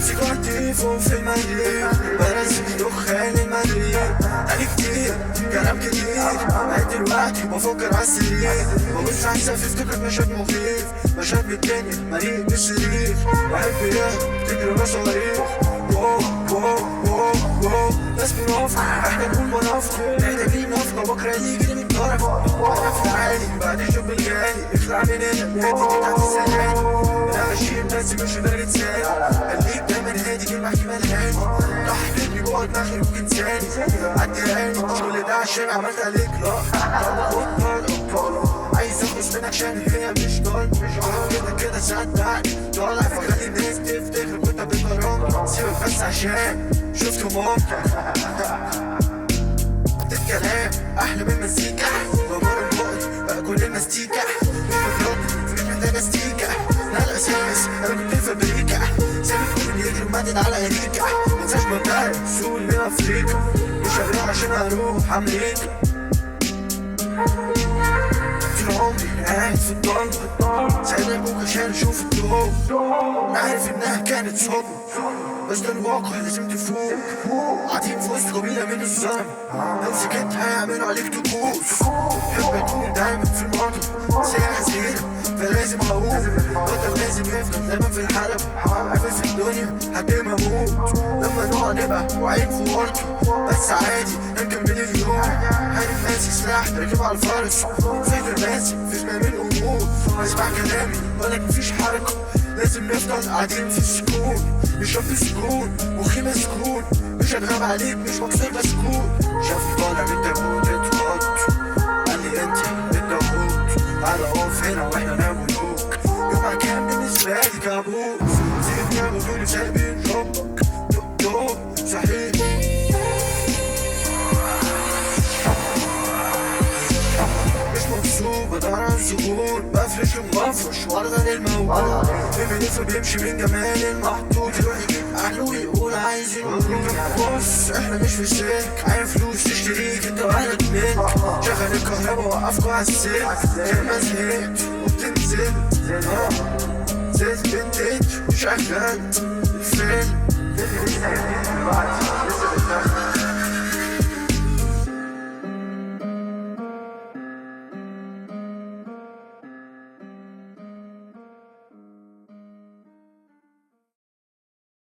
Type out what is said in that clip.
سيجارتي فوق في المريخ، بنزل دخان المريخ. تاني كتير كلام كتير، قاعد دلوقتي بفكر عالسرير، ببص عالسقف افتكر مشهد مخيف، مشهد من الدنيا مليء بالصريخ. بحب ايه تجري راسه غريب، واو واو واو واو. ناس بنافق احنا نقول منافق، محتاجين نفقة بكرة يجي من طرف. احنا في العالي بعد الشوب الجاي، اخلع من هنا نادي تحت السلالي. انا ماشيين بس مش قادر اتسالي، خليك دايما هادي كلمة احتمال هاني. ضحكتني جوه دماغي ممكن تاني، عدي عيني كل ده عشان عملت عليك لا. عايز اخلص منك عشان هي مش ضل، كده كده صدقني طالع فخلي الناس تفتكر وانت بتغرام. سيبك بس عشان شفت مامتك الكلام احلى من المزيكا، بمر الوقت بقى كل المستيكا مش محتاج استيكا. لا الاساس انا كنت في امريكا، سابق كل يجري ومدد على امريكا. منساش مبدأي سوق من افريقيا، مش هروح عشان اروح امريكا. طول عمري قاعد في الضلمة، سايب ابوك عشان اشوف الضوء. انا عارف انها كانت صدمة، بس ده الواقع لازم تفوق. قاعدين في وسط قبيلة من الظلم، لو سكت هيعملوا عليك طقوس. بحب اكون دايما في الماضي، ساعة زيادة فلازم اقوم. بطل لازم يفضل دايما في الحلب، عارف في الدنيا حد ما اموت. لما نقع نبقى واعيين في ورطة، بس عادي نكمل اليوم. حارب ناسي سلاح راكب على الفرس، فاكر ناسي فينا من الامور. اسمع كلامي بالك مفيش حركة، لازم نفضل قاعدين في السكون. نشرب في سكون مخي مسكون، مش هنغاب عليك مش مكسور مسكون. شافني طالع من التابوت اتخض، قال لي انت الداوود على اوف هنا واحنا نملوك. يومها كان بالنسبة لي كابوس، سيبني بقولي سايبين حبك دكتور صحيح. بدور على الزهور، بفرش ومفرش ورا للموجود. الملف بيمشي من جمال المحطوط، يروح يجيب اهله ويقول عايزين مبروك. بص احنا مش في سلك، عايز فلوس تشتريك انت واهلك ملك. شغل الكهربا وقفكوا على السلك، كلمة زهقت وبتنزل نزلت بنتج وشغلت الفيلم.